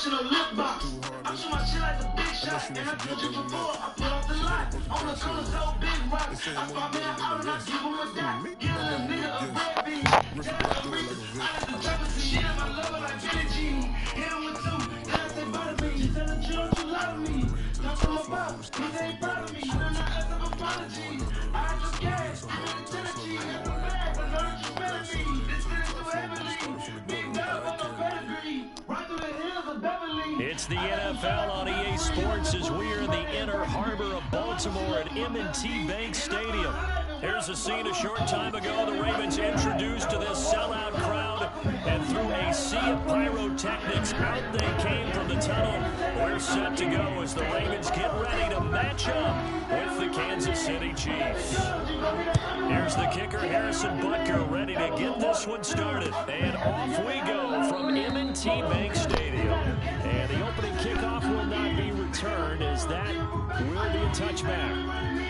professional lip box. I'm shooting my shit like a big shot. And I told you before, I put off the lot. On the corner, so big rocks. I spot me out and I give him a dot. Give a nigga a red bean. Tell a reason. I let the trapper see shit in my lover like Billie Jean. Hit him with two. Then I say bye to me. You tell the truth, don't you lie to me. Talk to my pop. He ain't proud of me. You do not ask of apology. I just cash. I'm in the Tennessee. Got the bag. I learned you better me. This shit is too heavily. Big dog on the pedigree. Right through the hills of Beverly. It's the NFL on EA Sports as we are in the inner harbor of Baltimore at M&T Bank Stadium. Here's a scene a short time ago. The Ravens introduced to this sellout crowd, and through a sea of pyrotechnics, out they came from the tunnel. We're set to go as the Ravens get ready to match up with the Kansas City Chiefs. Here's the kicker, Harrison Butker, ready to get this one started. And off we go from M&T Bank Stadium. And the opening kickoff will not be returned, as that will be a touchback.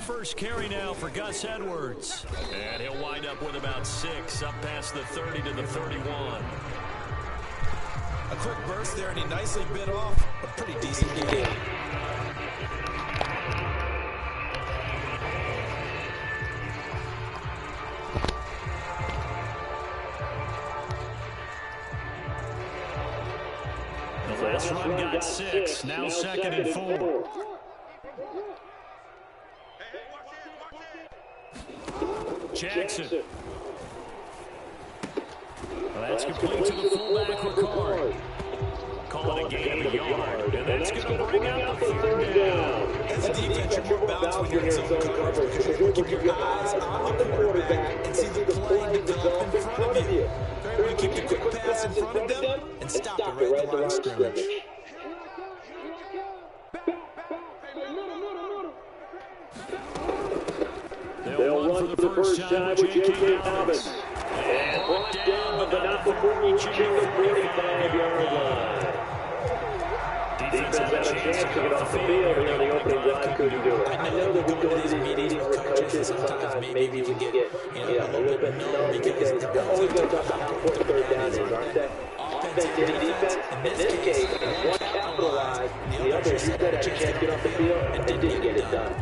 First carry now for Gus Edwards. And he'll wind up with about 6, up past the 30 to the 31. A quick burst there, and he nicely bit off a pretty decent game. The last run got 6, now 2nd and 4. Jackson. Well, that's complete to the fullback Ricard. Call it a gain of a yard, and that's going to bring out the 3rd down. As a defense, you're more balanced when you're in zone coverage because you're able to keep your eyes on the quarterback and see the play develop in front of you. They're able to keep the quick pass in front of them and stop it right at the line of scrimmage. They'll run for the first time with J.K. Dobbins. And brought down, but not before reaching the 45-yard line. Defense had a chance to get off the field, and then the opening drive couldn't do it. I know that we go into these meetings with coaches, and sometimes maybe we get a little bit numb because they're always going to talk about how important 3rd down is, aren't they? Offense and defense, in this case, one capitalized, the other used that as a chance to get off the field, and didn't get it done.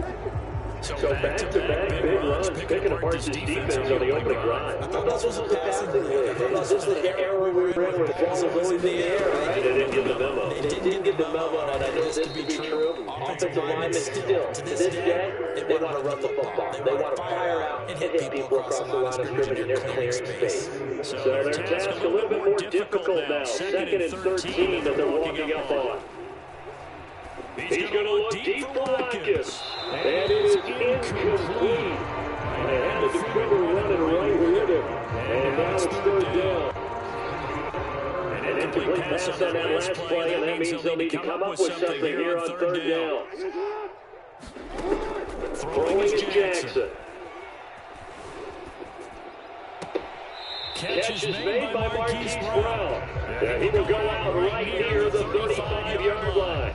So back-to-back big runs, picking apart this defense on the opening drive. I thought this was a passing play. I thought this was the era we were in where the ball was always in the air, right? They didn't get the memo. They didn't get the memo, and I know this to be true. Offensive linemen still, to this day, they want to run the football. They want to fire out and hit people across the line of scrimmage, and they're clearing space. So their task a little bit more difficult now. 2nd and 13 that they're walking up on. He's going to look deep for Watkins. And it is incomplete. And they had the defender running right with him. And now it's 3rd down. An incomplete pass on that last play, and that means they'll need to come up with something here on 3rd down. Throwing is Jackson. Catch is made by Marquise Brown. And he will go out right near the 35-yard line.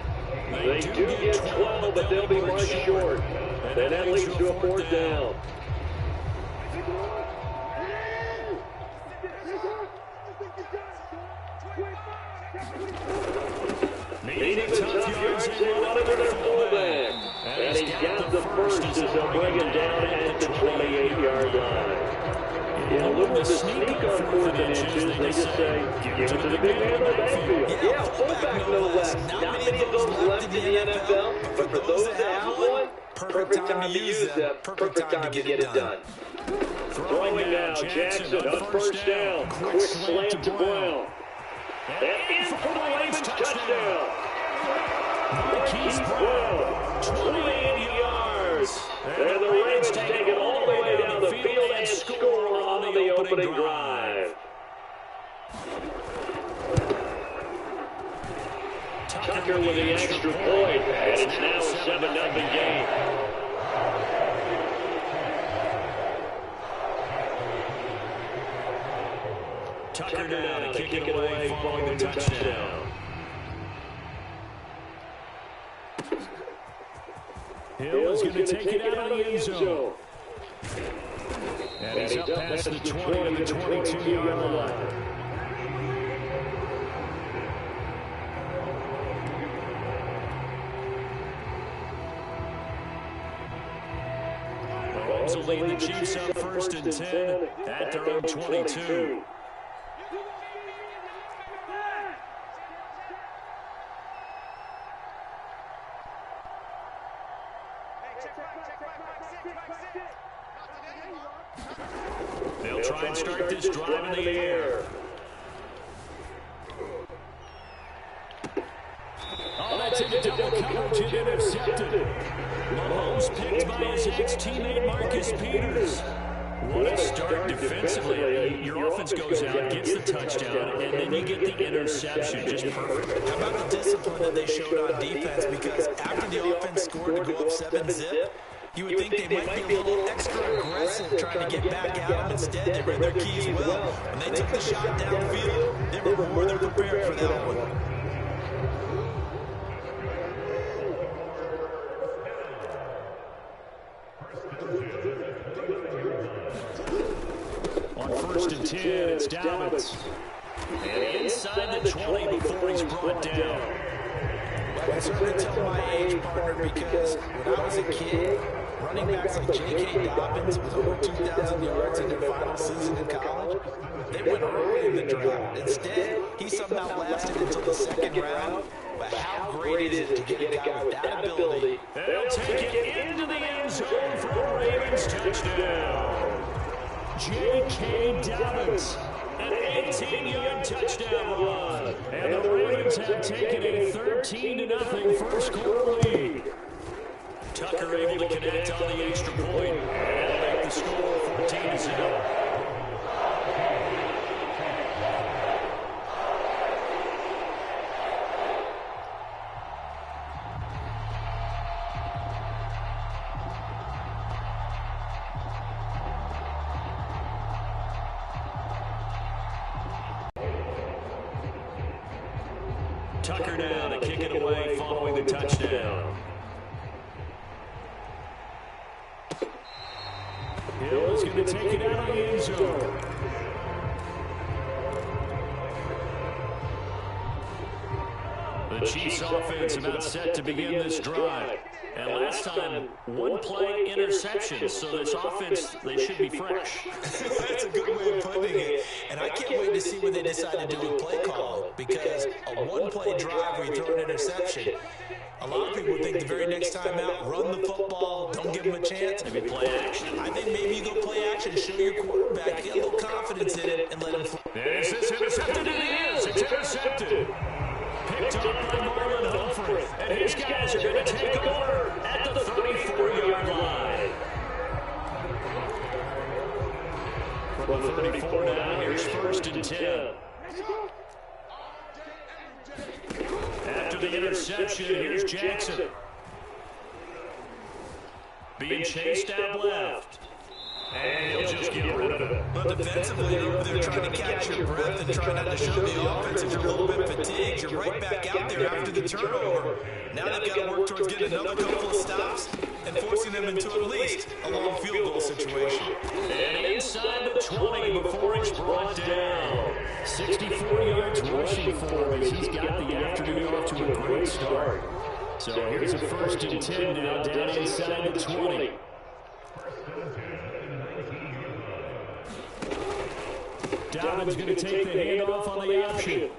They do get 12, but they'll be marked short. And that leads to a 4th down. Needing the tough yards, they run it to their fullback. And he's got the first as they'll bring him down at the 28-yard line. Yeah, a little bit of sneak on 4th and inches. They just say, give it to the big man in the backfield. Yeah, fullback no less. Not many of those left in the NFL, but for those that have one, perfect time to use them. Perfect time to get it done. Throwing now, Jackson on 1st down. Quick slant to Brown. And in for the Ravens touchdown. Marquise Brown, 28 yards. And the Ravens take it all the way down the field and score on the opening drive. Tucker with the extra point, and it's now a 7-0 game. Tucker now to kick it away following the touchdown. Hill is going to take it out of the end zone. And he's up past the 20 to the 22-yard line. Mahomes will lead the Chiefs up 1st and 10 at their own 22. They'll try and start this drive in the air. Oh, that's into double coverage and intercepted. Mahomes picked by his ex-teammate Marcus Peters. What a start defensively. Your offense goes out, gets the touchdown, and then you get the interception. Just perfect. How about the discipline that they showed on defense? Because after the offense scored to go up 7-zip, you would think they might be a little extra aggressive trying to get back at them. Instead, they read their keys well. When they took the shot downfield, they were more than prepared for that one. On 1st and 10, it's Dobbins. And inside the 20 before he's brought down. I can certainly tell my age, partner, because when I was a kid, running backs like J.K. Dobbins with over 2,000 yards in their final season in college, they went early in the draft. Instead, he somehow lasted until the 2nd round. But how great is it to get a guy with that ability? They'll take it into the end zone for a Ravens touchdown. J.K. Dobbins, an 18-yard touchdown run. And the Ravens have taken a 13-0 first quarter lead. Tucker able to connect on the extra point and make the score 14-0. Tucker now to kick it away following the touchdown. Hill is going to take it out of the end zone. The Chiefs offense about set to begin this drive. And last time, one play interception, so this offense, they should be fresh. That's a good way of putting it. And I can't wait to see what they decide to do with play calling, because a one-play drive where you throw an interception, a lot of people think the very next time out, run the football, don't give them a chance. Maybe play action. I think maybe you go play action, show your quarterback, get a little confidence in it, and let him fly. Is this intercepted? It is. It's intercepted. Picked up by Marlon Humphrey. And his guys are going to take over at the 34-yard line. From the 34 down, here's 1st and 10. After the interception, here's Jackson. Being chased out left. And he'll just get rid of it. But defensively, they're trying to catch your breath and try not to show the offense if you're a little bit fatigued. You're right back out there after the turnover. Now they've got to work towards getting another couple of stops and forcing them into at least a long field goal situation. And inside the 20 before he's brought down. 64 yards rushing for him as he's got the afternoon off to a great start. So here's a 1st and 10 now down inside the 20. Dobbins going to take the handoff on the option.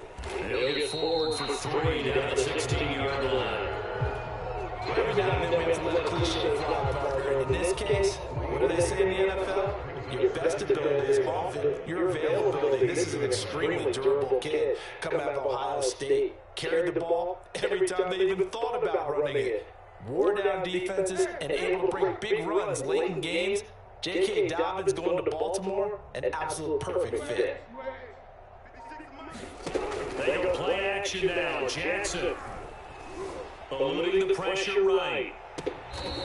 He'll get forward for 3 down the 16-yard line. Every now and then we have to let a cliche fly, partner. And in this case, what do they say in the NFL? Your best ability is often your availability. This is an extremely durable kid coming out of Ohio State. Carried the ball every time they even thought about running it. Wore down defenses and able to break big runs late in games. J.K. Dobbins going to Baltimore, an absolute perfect fit. They go play action now. Jackson eluding the pressure right.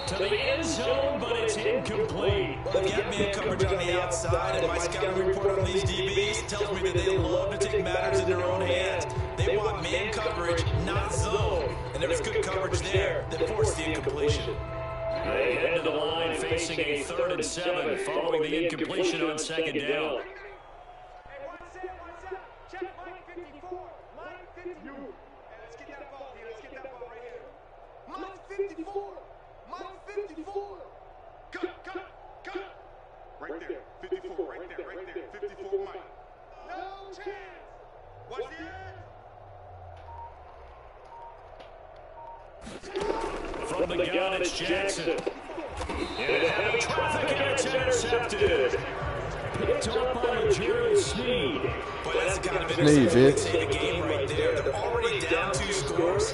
To the end zone, but it's incomplete. They've got man coverage on the outside, and my scouting report on these DBs tells me that they love to take matters in their own hands. They want man coverage, not zone. And there was good coverage there that forced the incompletion. They head to the line facing a 3rd and 7 following the incompletion on 2nd down. Right there, 54, right there, 54, Mike. No chance. Watch the edge. From the gun, it's Jackson. Into heavy traffic, and it's intercepted. Picked up by Gerald Sneed. Boy, that's the kind of interception that saved the game right there. They're already down 2 scores.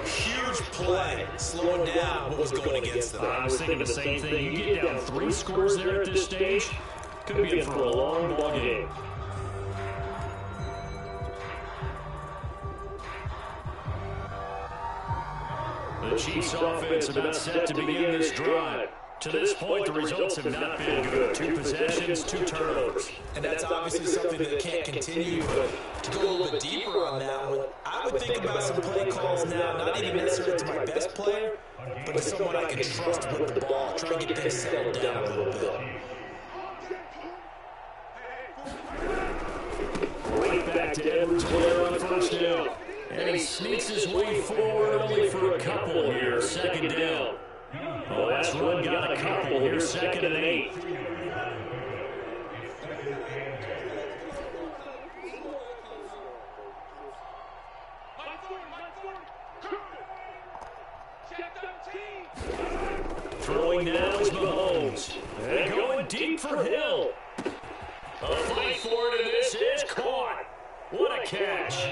Huge play, slowing down what was going against them. I was thinking the same thing. You get down 3 scores there at this stage, could be in for a long ball game. The Chiefs' offense about set to begin this drive. To this point, the results have not been good. 2 possessions, 2 turnovers. And that's obviously something that can't continue, but to go a little bit deeper on that one, I would think about some play calls now, not even necessarily to my best player, but to someone I can trust with the ball, try to get things settled down a little bit. Right back to Edwards-Helaire on the 1st down. And he sneaks his way forward only for a couple here, 2nd down. Oh, that's run got a couple here, 2nd and 8. Throwing now is Mahomes. And going deep for Hill. A fight for it, and this is caught. What a catch.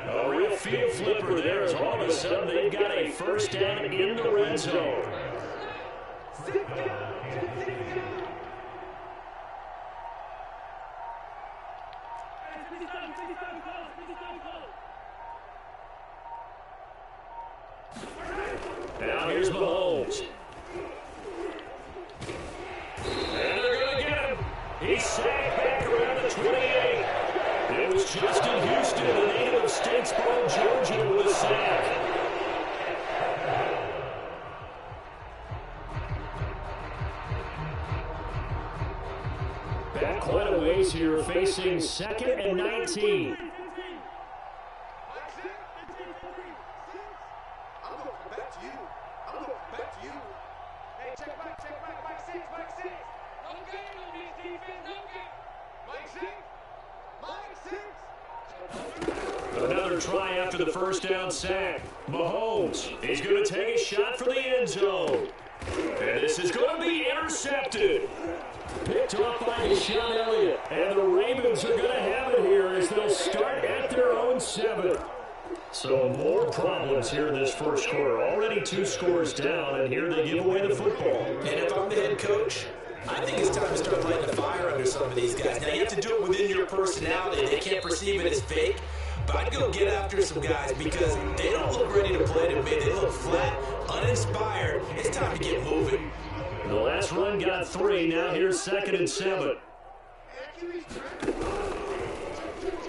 A real field flipper there as all of a sudden they've got a 1st down in the red zone. Now here's Mahomes. And they're going to get him. He's sacked back around the 28. It was Justin Houston, the native of Statesboro, Georgia, with a sack. Back quite a ways here, facing 2nd and 19. Another try after the 1st down sack. Mahomes, he's going to take a shot for the end zone. And this is going to be intercepted. Picked up by Deshaun Elliott. And the Ravens are going to have it here as they'll start at their own 7. So more problems here in this 1st quarter. Already 2 scores down, and here they give away the football. And if I'm the head coach, I think it's time to start lighting the fire under some of these guys. Now, you have to do it within your personality. They can't perceive it as fake. But I'd go get after some guys because they don't look ready to play to me. They look flat, uninspired. It's time to get moving. The last run got 3. Now here's 2nd and 7.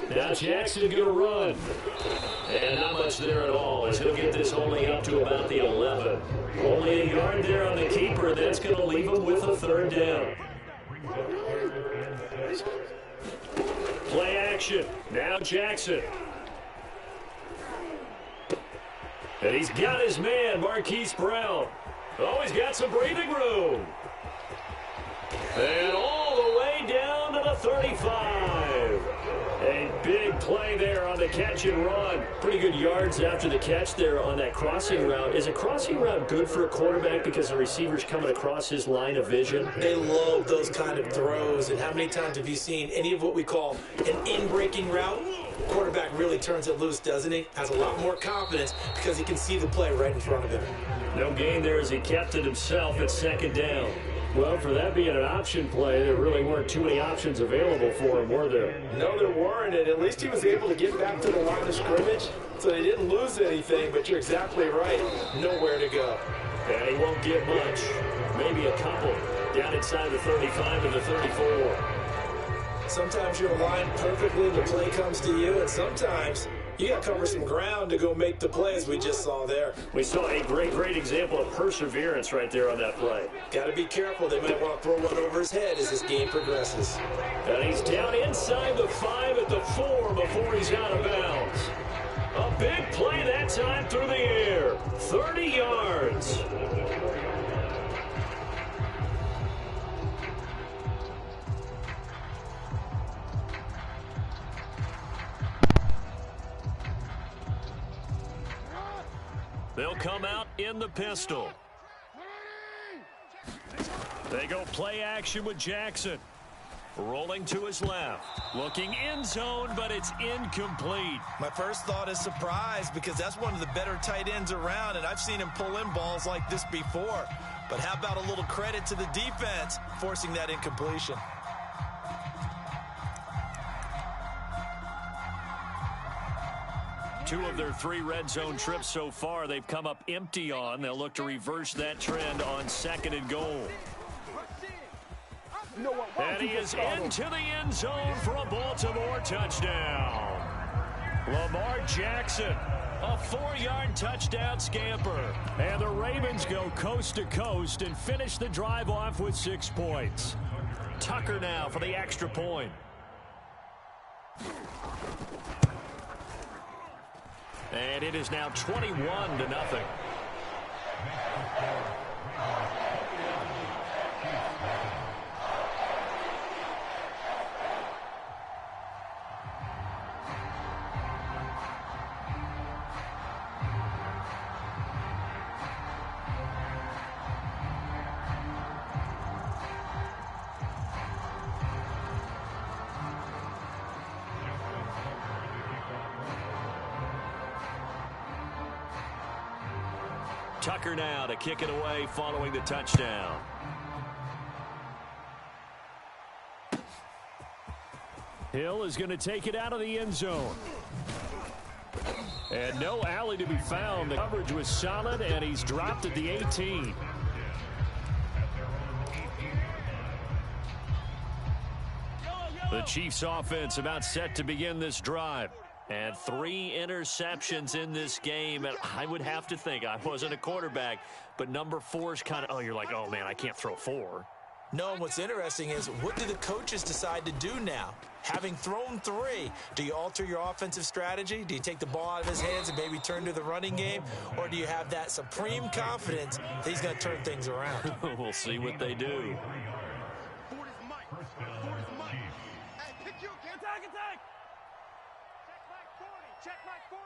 Now Jackson going to run. And not much there at all as he'll get this only up to about the 11. Only a yard there on the keeper. That's going to leave him with a 3rd down. Play action. Now Jackson. And he's got his man, Marquise Brown. Oh, he's got some breathing room. And all the way down to the 35. A big play there on the catch and run. Pretty good yards after the catch there on that crossing route. Is a crossing route good for a quarterback because the receiver's coming across his line of vision? They love those kind of throws. And how many times have you seen any of what we call an in-breaking route? Quarterback really turns it loose, doesn't he? Has a lot more confidence because he can see the play right in front of him. No gain there as he kept it himself at 2nd down. Well, for that being an option play, there really weren't too many options available for him, were there? No, there weren't, and at least he was able to get back to the line of scrimmage, so they didn't lose anything, but you're exactly right, nowhere to go. And he won't get much. Maybe a couple. Down inside the 35 to the 34. Sometimes you're aligned perfectly, the play comes to you, and sometimes you got to cover some ground to go make the plays we just saw there. We saw a great example of perseverance right there on that play. Got to be careful. They might want to throw one over his head as this game progresses. And he's down inside the 5 at the 4 before he's out of bounds. A big play that time through the air. 30 yards. They'll come out in the pistol. They go play action with Jackson. Rolling to his left. Looking end zone, but it's incomplete. My first thought is surprise because that's one of the better tight ends around, and I've seen him pull in balls like this before. But how about a little credit to the defense forcing that incompletion? Two of their 3 red zone trips so far, they've come up empty on. They'll look to reverse that trend on 2nd and goal. And he is into the end zone for a Baltimore touchdown. Lamar Jackson, a 4-yard touchdown scamper. And the Ravens go coast to coast and finish the drive off with 6 points. Tucker now for the extra point. And it is now 21-0. Tucker now to kick it away following the touchdown. Hill is going to take it out of the end zone. And no alley to be found. The coverage was solid, and he's dropped at the 18. The Chiefs offense about set to begin this drive. And 3 interceptions in this game. And I would have to think, I wasn't a quarterback, but number 4 is kind of, oh, you're like, oh, man, I can't throw 4. No, and what's interesting is what do the coaches decide to do now? Having thrown 3, do you alter your offensive strategy? Do you take the ball out of his hands and maybe turn to the running game? Or do you have that supreme confidence that he's going to turn things around? We'll see what they do. Check Mike 40.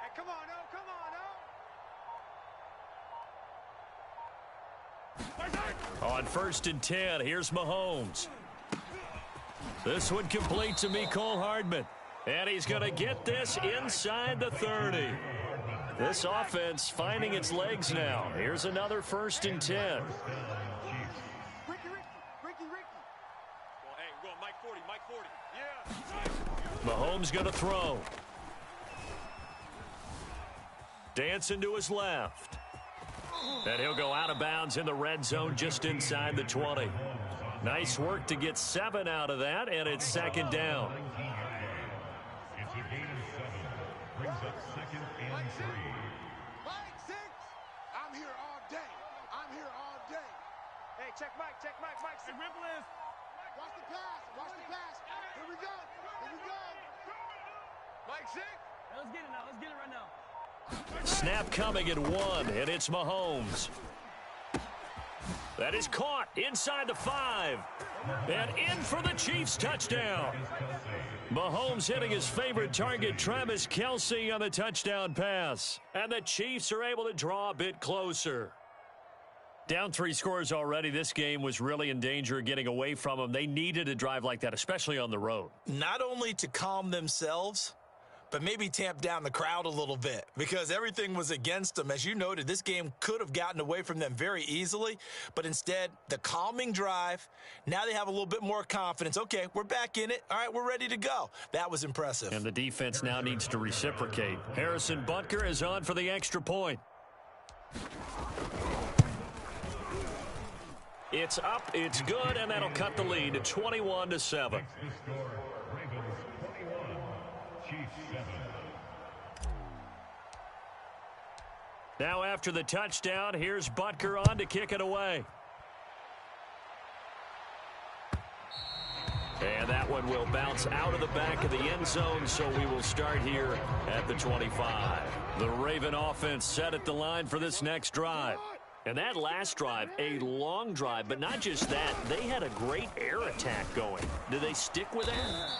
Hey, come on, oh, come on, oh. On 1st and 10, here's Mahomes. This one complete to Mecole Hardman. And he's going to get this inside the 30. This offense finding its legs now. Here's another 1st and 10. Ricky. Well, hey, we're going Mike 40, Mike 40. Yeah. Mahomes going to throw. Dancing to his left. And he'll go out of bounds in the red zone just inside the 20. Nice work to get 7 out of that, and it's 2nd down. Mike 6. I'm here all day. Hey, check Mike. Mike 6. Hey, Ripple is. Watch the pass. Here we go. Mike 6. Let's get it right now. Snap coming at 1, and it's Mahomes. That is caught inside the 5. And in for the Chiefs touchdown. Mahomes hitting his favorite target, Travis Kelce, on the touchdown pass. And the Chiefs are able to draw a bit closer. Down 3 scores already. This game was really in danger of getting away from them. They needed a drive like that, especially on the road. Not only to calm themselves, but maybe tamp down the crowd a little bit because everything was against them. As you noted, this game could have gotten away from them very easily, but instead, the calming drive, now they have a little bit more confidence. Okay, we're back in it. All right, we're ready to go. That was impressive. And the defense now needs to reciprocate. Harrison Butker is on for the extra point. It's up, it's good, and that'll cut the lead to 21-7. Now after the touchdown, here's Butker on to kick it away. And that one will bounce out of the back of the end zone, so we will start here at the 25. The Raven offense set at the line for this next drive. And that last drive, a long drive, but not just that, they had a great air attack going. Do they stick with that?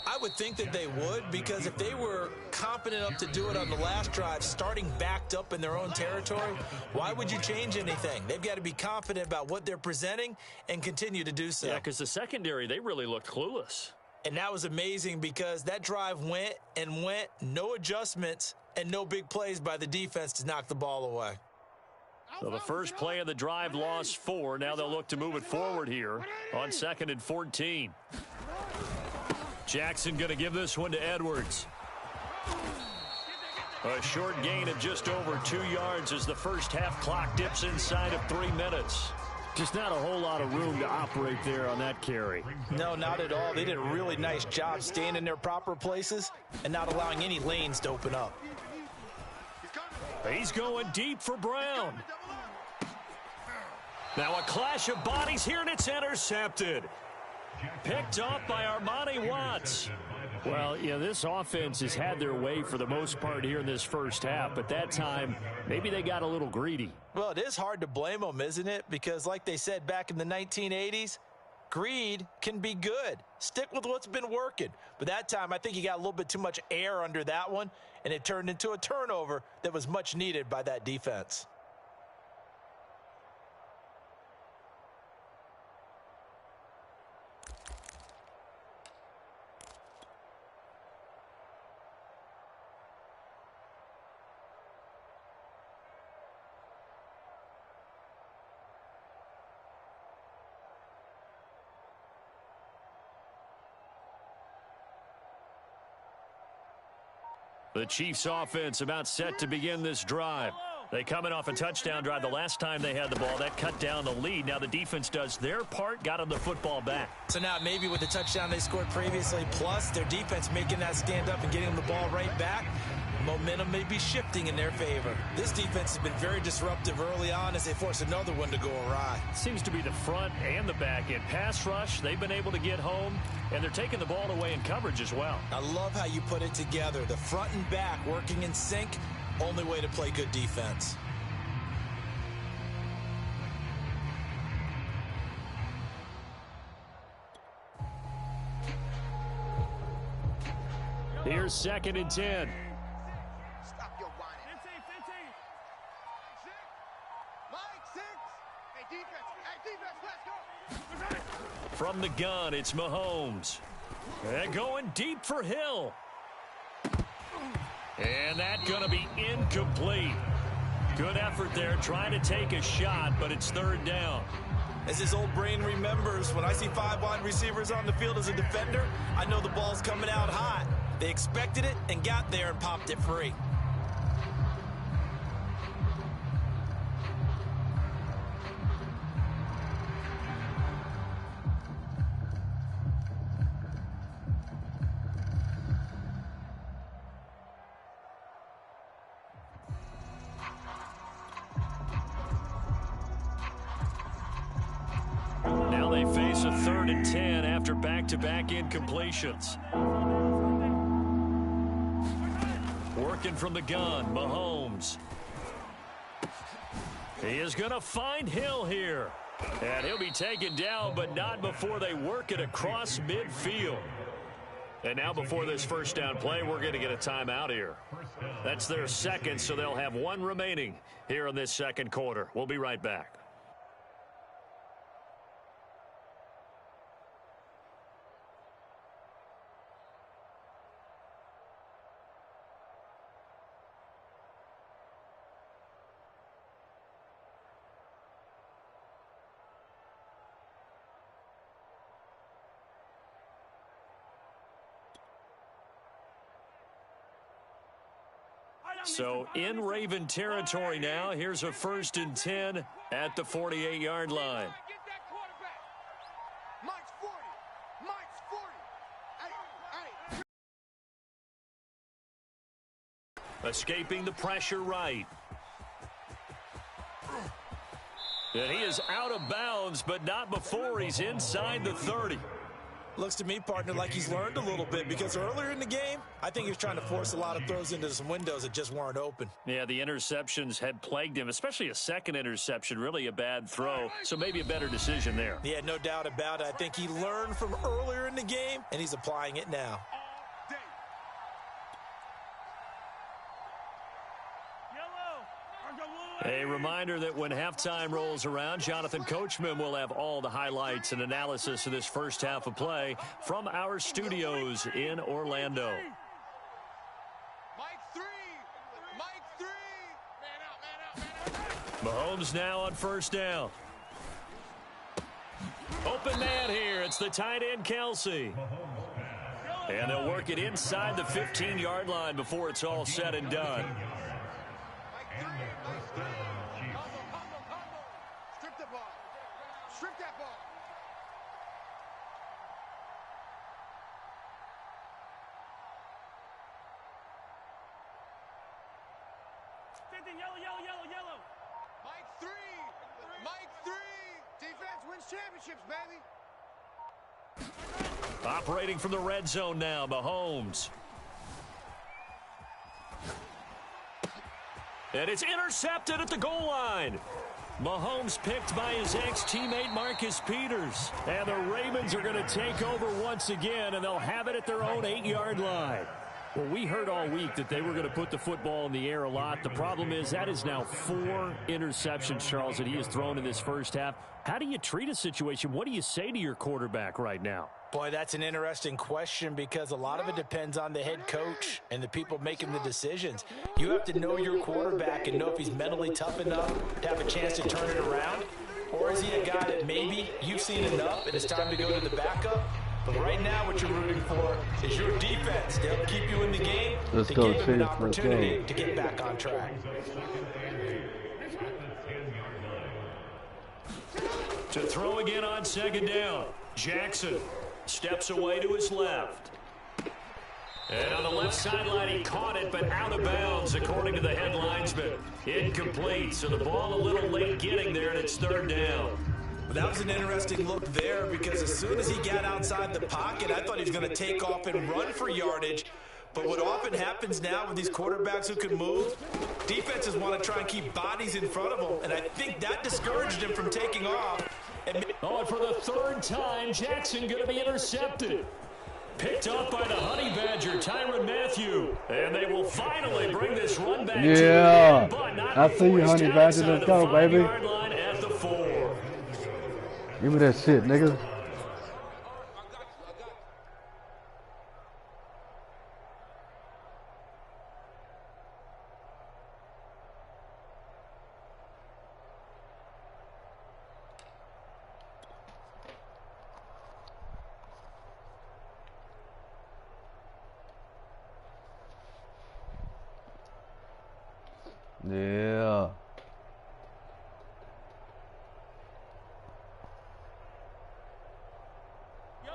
I would think that they would, because if they were confident enough to do it on the last drive, starting backed up in their own territory, why would you change anything? They've got to be confident about what they're presenting and continue to do so. Yeah, because the secondary, they really looked clueless. And that was amazing because that drive went and went, no adjustments, and no big plays by the defense to knock the ball away. So the first play of the drive lost 4. Now they'll look to move it forward here on 2nd and 14. Jackson going to give this one to Edwards. A short gain of just over 2 yards as the first half clock dips inside of 3 minutes. Just not a whole lot of room to operate there on that carry. No, not at all. They did a really nice job staying in their proper places and not allowing any lanes to open up. He's going deep for Brown. Now a clash of bodies here, and it's intercepted. Picked off by Armani Watts. Well, yeah, this offense has had their way for the most part here in this first half, but that time, maybe they got a little greedy. Well, it is hard to blame them, isn't it? Because like they said back in the 1980s, greed can be good. Stick with what's been working. But that time, I think you got a little bit too much air under that one, and it turned into a turnover that was much needed by that defense. The Chiefs offense about set to begin this drive. They coming off a touchdown drive the last time they had the ball. That cut down the lead. Now the defense does their part, got them the football back. So now maybe with the touchdown they scored previously, plus their defense making that stand up and getting them the ball right back, momentum may be shifting in their favor. This defense has been very disruptive early on as they force another one to go awry. Seems to be the front and the back end. Pass rush, they've been able to get home, and they're taking the ball away in coverage as well. I love how you put it together. The front and back working in sync, only way to play good defense. Here's 2nd and 10. Stop your whining. 15. Mike, 6. Hey, defense, let's go. From the gun, it's Mahomes. And going deep for Hill. And that's going to be incomplete. Good effort there, trying to take a shot, but it's 3rd down. As his old brain remembers, when I see 5 wide receivers on the field as a defender, I know the ball's coming out hot. They expected it and got there and popped it free. Now they face a 3rd and 10 after back-to-back incompletions. Working from the gun, Mahomes. He is going to find Hill here. And he'll be taken down, but not before they work it across midfield. And now before this first down play, we're going to get a timeout here. That's their second, so they'll have 1 remaining here in this second quarter. We'll be right back. So in Raven territory now. Here's a 1st and 10 at the 48-yard line. Get that quarterback. Escaping the pressure right. And he is out of bounds, but not before he's inside the 30. Looks to me, partner, like he's learned a little bit, because earlier in the game, I think he was trying to force a lot of throws into some windows that just weren't open. Yeah, the interceptions had plagued him, especially a second interception, really a bad throw, so maybe a better decision there. Yeah, no doubt about it. I think he learned from earlier in the game, and he's applying it now. A reminder that when halftime rolls around, Jonathan Coachman will have all the highlights and analysis of this first half of play from our studios in Orlando. Mike 3. Mike 3. Man out, man out, man out. Mahomes now on first down. Open man here. It's the tight end, Kelsey. And they'll work it inside the 15-yard line before it's all said and done. Strip the ball. Strip that ball. Yellow. Mike 3. Mike 3. Defense wins championships, baby. Operating from the red zone now, Mahomes. And it's intercepted at the goal line. Mahomes picked by his ex-teammate Marcus Peters. And the Ravens are going to take over once again, and they'll have it at their own 8-yard line. Well, we heard all week that they were going to put the football in the air a lot. The problem is that is now 4 interceptions, Charles, that he has thrown in this first half. How do you treat a situation? What do you say to your quarterback right now? Boy, that's an interesting question, because a lot of it depends on the head coach and the people making the decisions. You have to know your quarterback and know if he's mentally tough enough to have a chance to turn it around, or is he a guy that maybe you've seen enough and it's time to go to the backup? But right now what you're rooting for is your defense. They'll keep you in the game to give you an opportunity to get back on track. To throw again on second down, Jackson steps away to his left. And on the left sideline, he caught it, but out of bounds, according to the head linesman. Incomplete, so the ball a little late getting there, and it's third down. Well, that was an interesting look there, because as soon as he got outside the pocket, I thought he was going to take off and run for yardage. But what often happens now with these quarterbacks who can move, defenses want to try and keep bodies in front of them, and I think that discouraged him from taking off. And for the third time, Jackson going to be intercepted. Picked up by the Honey Badger, Tyrann Mathieu. And they will finally bring this run back to the end, but not I see you, Honey Badger. Let's go, baby. Line at the 4. Give me that shit, nigga. Yeah.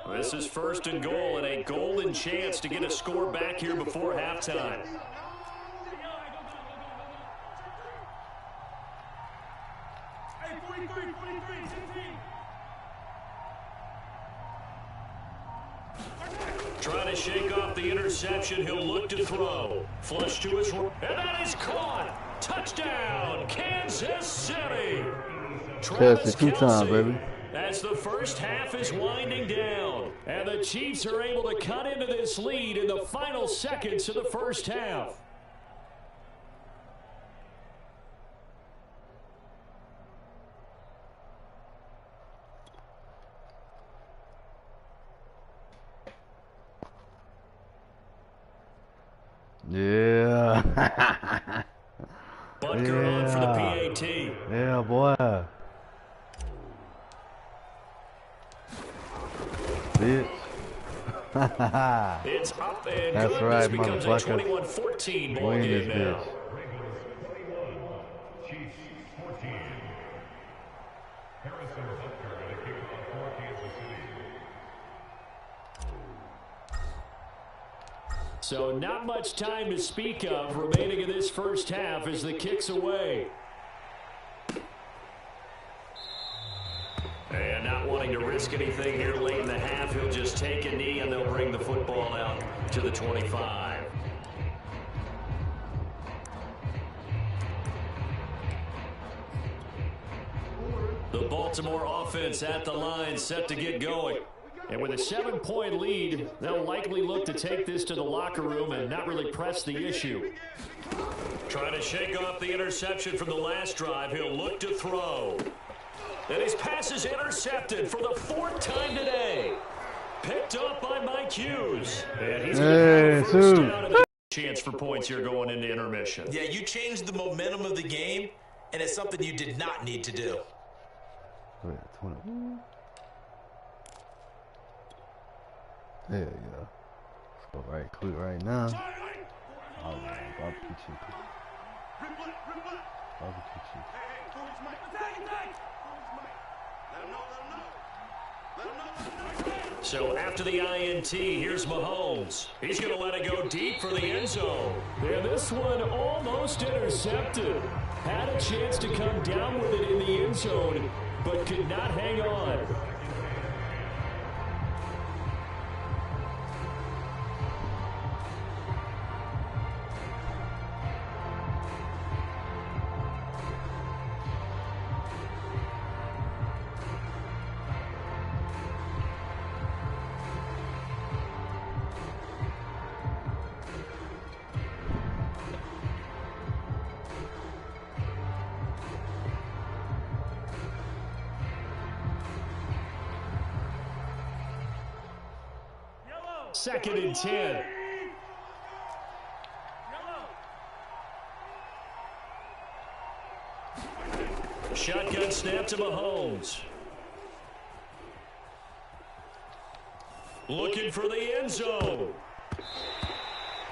This is first and goal, and a golden chance to get a score back here before halftime. Trying to shake off the interception. He'll look to throw. Flush to his right. And that is caught. Touchdown, Kansas City. Travis Kelce, baby. As the first half is winding down, and the Chiefs are able to cut into this lead in the final seconds of the first half. Yeah. Butker on for the PAT. Yeah, boy. Bitch. It's up and That's good. right, This becomes a motherfucker. 21-14 ball Win game this now. bitch. Chiefs 14. Harrison Butker going to kick off for Kansas City. So not much time to speak of remaining in this first half as the kick's away. And not wanting to risk anything here late in the half, he'll just take a knee and they'll bring the football out to the 25. The Baltimore offense at the line, set to get going. And with a 7-point lead, they'll likely look to take this to the locker room and not really press the issue. Trying to shake off the interception from the last drive, he'll look to throw. And his pass is intercepted for the 4th time today. Picked up by Mike Hughes. And he's going to have a first down and a chance for points here going into intermission. Yeah, you changed the momentum of the game, and it's something you did not need to do. Wait, 20. There you go. Let's go right quick right now. Oh, man, barbecue chicken. Barbecue chicken. So after the INT, here's Mahomes. He's going to let it go deep for the end zone. And this one almost intercepted. Had a chance to come down with it in the end zone, but could not hang on. Second and 10. Shotgun snap to Mahomes. Looking for the end zone.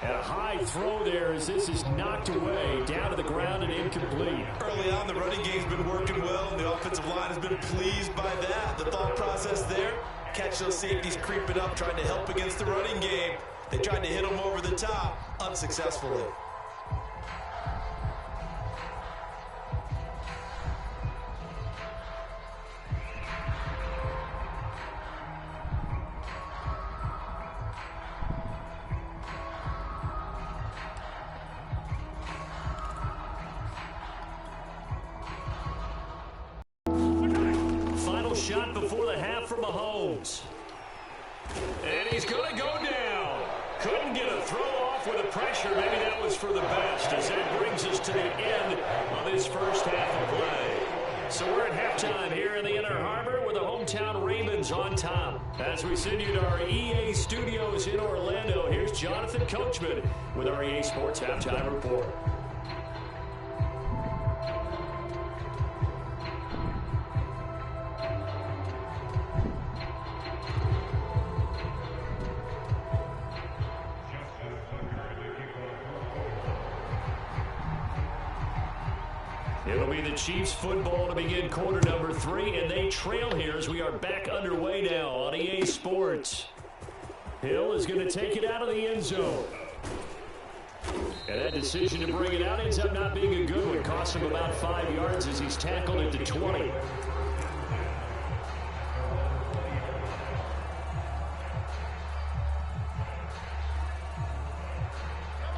And a high throw there as this is knocked away, down to the ground and incomplete. Early on, the running game's been working well, and the offensive line has been pleased by that. The thought process there, catch those safeties creeping up, trying to help against the running game. They tried to hit them over the top, unsuccessfully. Final shot before the half for Mahomes. And he's going to go down. Couldn't get a throw off with the pressure. Maybe that was for the best, as that brings us to the end of this first half of play. So we're at halftime here in the Inner Harbor with the hometown Ravens on top. As we send you to our EA studios in Orlando, here's Jonathan Coachman with our EA Sports Halftime Report. It'll be the Chiefs football to begin quarter number 3, and they trail here as we are back underway now on EA Sports. Hill is going to take it out of the end zone. And that decision to bring it out ends up not being a good one. Cost him about 5 yards as he's tackled at the 20.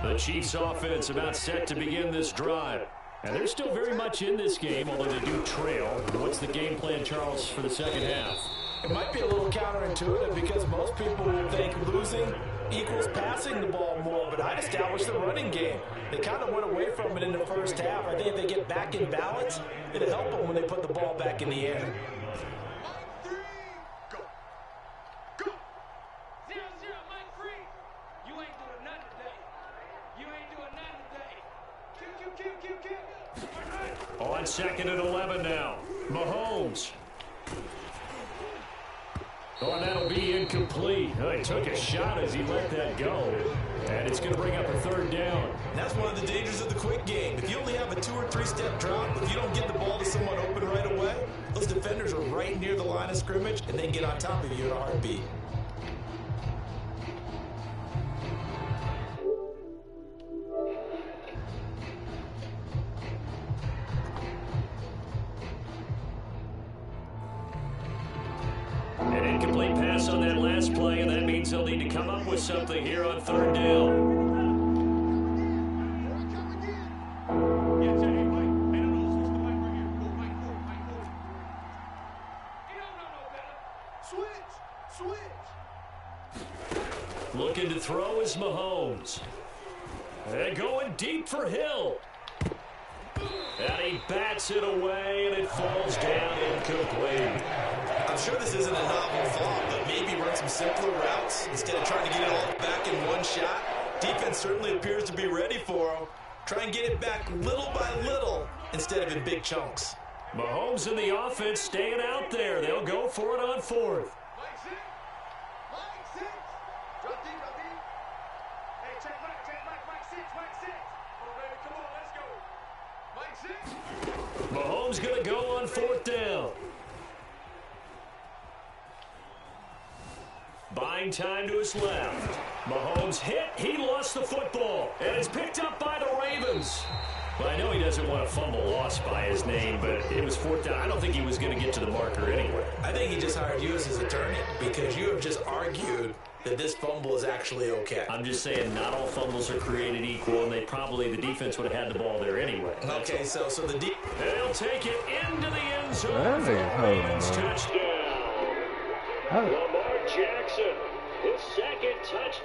The Chiefs offense about set to begin this drive. And they're still very much in this game, although they do trail. What's the game plan, Charles, for the second half? It might be a little counterintuitive because most people would think losing equals passing the ball more, but I'd establish the running game. They kind of went away from it in the first half. I think if they get back in balance, it'll help them when they put the ball back in the air. On 2nd and 11 now. Mahomes. Oh, and that'll be incomplete. Oh, he took a shot as he let that go. And it's going to bring up a 3rd down. And that's one of the dangers of the quick game. If you only have a 2- or 3-step drop, if you don't get the ball to someone open right away, those defenders are right near the line of scrimmage, and they can get on top of you in a heartbeat. Incomplete pass on that last play, and that means they'll need to come up with something here on third down. Looking to throw is Mahomes. And going deep for Hill. And he bats it away, and it falls down incomplete. I'm sure this isn't a novel thought, but maybe run some simpler routes instead of trying to get it all back in one shot. Defense certainly appears to be ready for him. Try and get it back little by little instead of in big chunks. Mahomes and the offense staying out there. They'll go for it on fourth. Mahomes going to go on fourth down. Buying time to his left. Mahomes hit. He lost the football. And it's picked up by the Ravens. Well, I know he doesn't want a fumble lost by his name, but it was fourth down. I don't think he was going to get to the marker anyway. I think he just hired you as his attorney because you have just argued that this fumble is actually okay. I'm just saying not all fumbles are created equal, and the defense would have had the ball there anyway. Okay, so the they'll take it into the end zone for the Ravens touchdown. Lamar Jackson, his second touchdown.